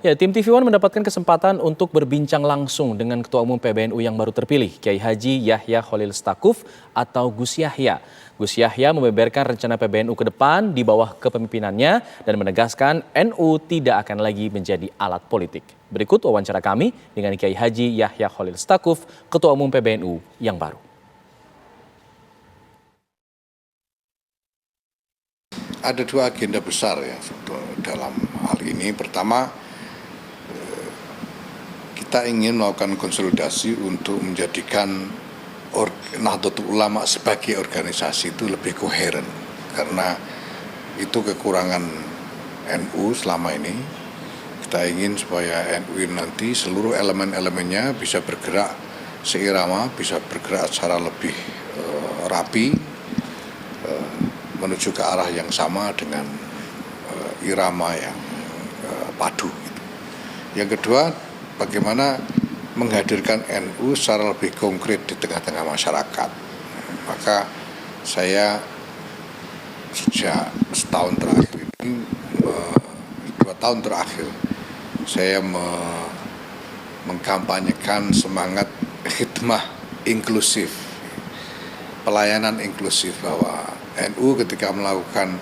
Ya, tim TV One mendapatkan kesempatan untuk berbincang langsung dengan Ketua Umum PBNU yang baru terpilih, Kiai Haji Yahya Khalil Stakuf atau Gus Yahya. Gus Yahya membeberkan rencana PBNU ke depan di bawah kepemimpinannya dan menegaskan NU tidak akan lagi menjadi alat politik. Berikut wawancara kami dengan Kiai Haji Yahya Khalil Stakuf, Ketua Umum PBNU yang baru. Ada dua agenda besar ya dalam hal ini. Pertama, kita ingin melakukan konsolidasi untuk menjadikan Nahdlatul Ulama sebagai organisasi itu lebih koheren, karena itu kekurangan NU selama ini. Kita ingin supaya NU nanti seluruh elemen-elemennya bisa bergerak seirama, bisa bergerak secara lebih rapi, menuju ke arah yang sama dengan irama yang padu. Yang kedua, bagaimana menghadirkan NU secara lebih konkret di tengah-tengah masyarakat. Maka saya sejak setahun terakhir ini, 2 tahun terakhir, saya mengkampanyekan semangat khidmah inklusif, pelayanan inklusif, bahwa NU ketika melakukan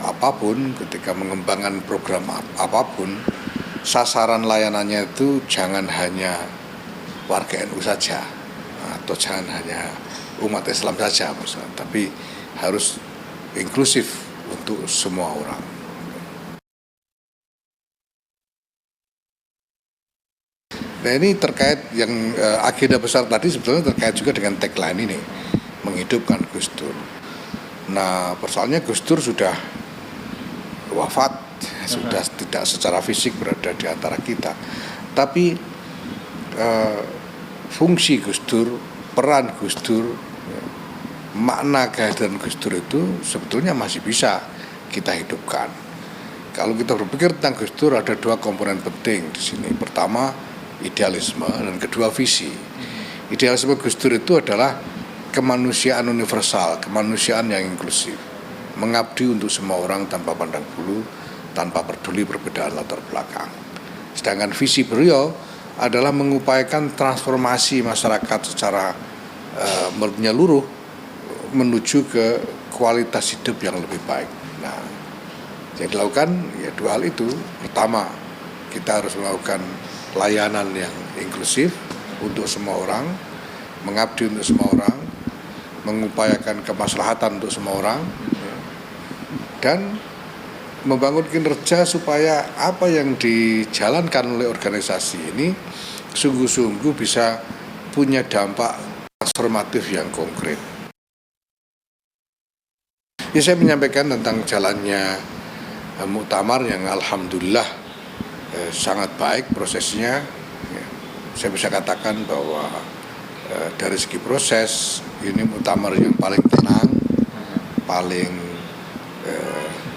apapun, ketika mengembangkan program apapun, sasaran layanannya itu jangan hanya warga NU saja, atau jangan hanya umat Islam saja misalnya, tapi harus inklusif untuk semua orang. Nah, ini terkait yang agenda besar tadi sebetulnya terkait juga dengan tagline ini, menghidupkan Gus Dur. Nah, persoalannya Gus Dur sudah wafat, sudah tidak secara fisik berada di antara kita. Tapi fungsi Gus Dur, peran Gus Dur, makna kehadiran Gus Dur itu sebetulnya masih bisa kita hidupkan. Kalau kita berpikir tentang Gus Dur, ada 2 komponen penting di sini. Pertama, idealisme, dan kedua, visi. Idealisme Gus Dur itu adalah kemanusiaan universal, kemanusiaan yang inklusif, mengabdi untuk semua orang tanpa pandang bulu, tanpa peduli perbedaan latar belakang. Sedangkan visi beliau adalah mengupayakan transformasi masyarakat secara menyeluruh menuju ke kualitas hidup yang lebih baik. Nah, yang dilakukan ya 2 hal itu. Pertama, kita harus melakukan layanan yang inklusif untuk semua orang, mengabdi untuk semua orang, mengupayakan kemaslahatan untuk semua orang, dan membangun kinerja supaya apa yang dijalankan oleh organisasi ini sungguh-sungguh bisa punya dampak transformatif yang konkret. Ya, saya menyampaikan tentang jalannya muktamar yang alhamdulillah sangat baik prosesnya. Saya bisa katakan bahwa dari segi proses ini muktamar yang paling tenang, paling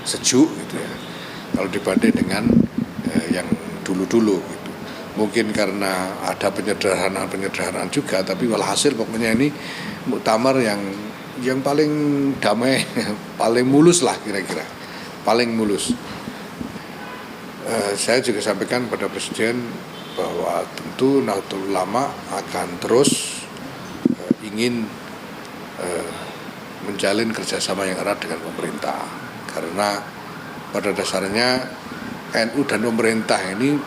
sejuk gitu ya, kalau dibanding dengan yang dulu-dulu gitu. Mungkin karena ada penyederhanaan juga, tapi walhasil pokoknya ini muktamar yang paling damai, paling mulus lah kira-kira, paling mulus. Saya juga sampaikan pada Presiden bahwa tentu Nahdlatul Ulama akan terus ingin menjalin kerjasama yang erat dengan pemerintah, karena pada dasarnya NU dan pemerintah ini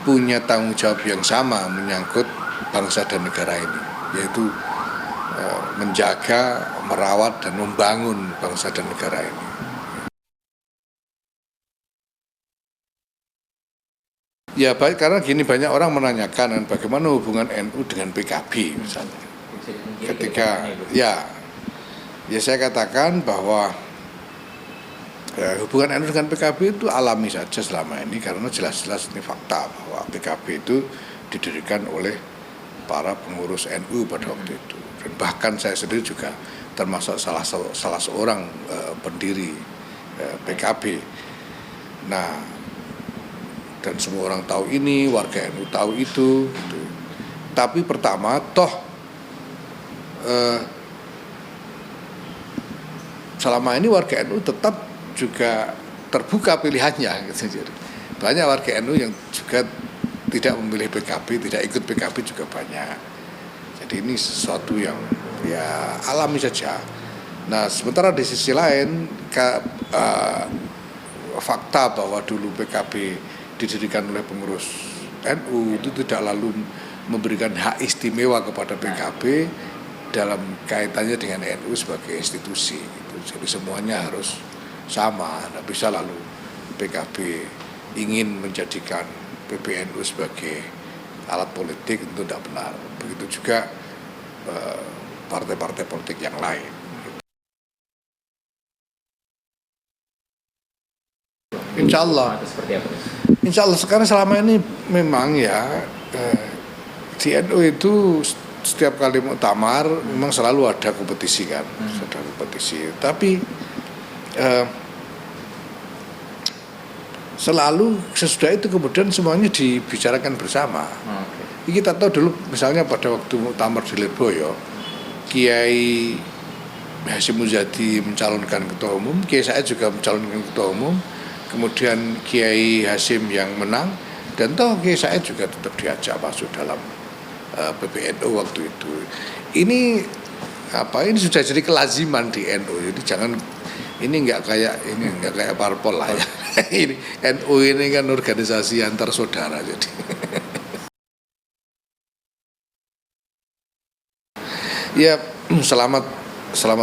punya tanggung jawab yang sama menyangkut bangsa dan negara ini, yaitu menjaga, merawat, dan membangun bangsa dan negara ini. Ya baik, karena gini, banyak orang menanyakan bagaimana hubungan NU dengan PKB misalnya. Ketika ya saya katakan bahwa hubungan NU dengan PKB itu alami saja selama ini, karena jelas-jelas ini fakta bahwa PKB itu didirikan oleh para pengurus NU pada waktu itu, dan bahkan saya sendiri juga termasuk salah seorang pendiri PKB. Nah, dan semua orang tahu ini, warga NU tahu itu gitu. Tapi pertama, toh selama ini warga NU tetap juga terbuka pilihannya gitu. banyak warga NU yang juga tidak memilih PKB, tidak ikut PKB juga banyak. Jadi ini sesuatu yang ya alami saja. Nah, sementara di sisi lain fakta bahwa dulu PKB didirikan oleh pengurus NU itu tidak lalu memberikan hak istimewa kepada PKB dalam kaitannya dengan NU sebagai institusi gitu. Jadi semuanya harus sama, tidak bisa lalu PKB ingin menjadikan PBNU sebagai alat politik, itu tidak benar. Begitu juga partai-partai politik yang lain. Insya Allah. Insya Allah sekarang selama ini memang ya di NU itu setiap kali muktamar memang selalu ada kompetisi kan, ada kompetisi. Tapi selalu sesudah itu kemudian semuanya dibicarakan bersama. Kita tahu dulu misalnya pada waktu muktamar di Lirboyo, Kiai Hasyim Muzadi mencalonkan ketua umum, Kiai Said juga mencalonkan ketua umum, kemudian Kiai Hasyim yang menang, dan toh Kiai Said juga tetap diajak masuk dalam PBNU waktu itu. Ini sudah jadi kelaziman di NU. Jadi jangan ini nggak kayak parpol lah ya. Ini NU ini kan organisasi antar saudara jadi. Ya selamat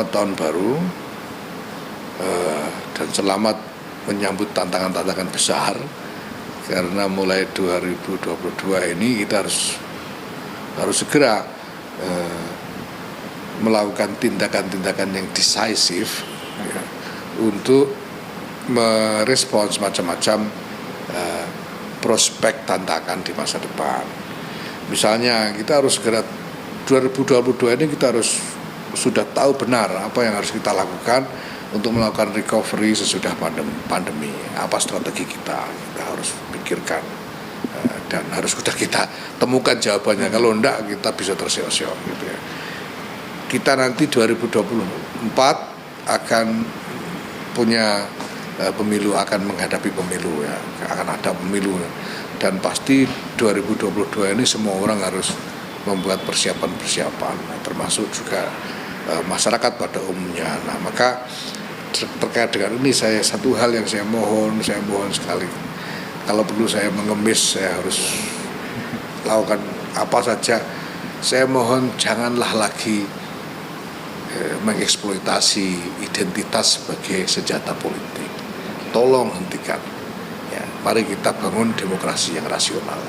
tahun baru dan selamat menyambut tantangan-tantangan besar karena mulai 2022 ini kita harus segera melakukan tindakan-tindakan yang decisif ya, untuk merespons macam-macam prospek tantangan di masa depan. Misalnya kita harus segera 2022 ini kita harus sudah tahu benar apa yang harus kita lakukan untuk melakukan recovery sesudah pandemi. Apa strategi kita harus pikirkan dan harus sudah kita temukan jawabannya. Kalau enggak kita bisa terseok-seok gitu ya. Kita nanti 2024 akan punya pemilu, akan menghadapi pemilu ya, akan ada pemilu dan pasti 2022 ini semua orang harus membuat persiapan-persiapan, termasuk juga masyarakat pada umumnya. Nah, maka terkait dengan ini satu hal yang saya mohon sekali, kalau perlu saya mengemis, saya harus lakukan apa saja. Saya mohon janganlah lagi mengeksploitasi identitas sebagai senjata politik. Tolong hentikan. Ya, mari kita bangun demokrasi yang rasional.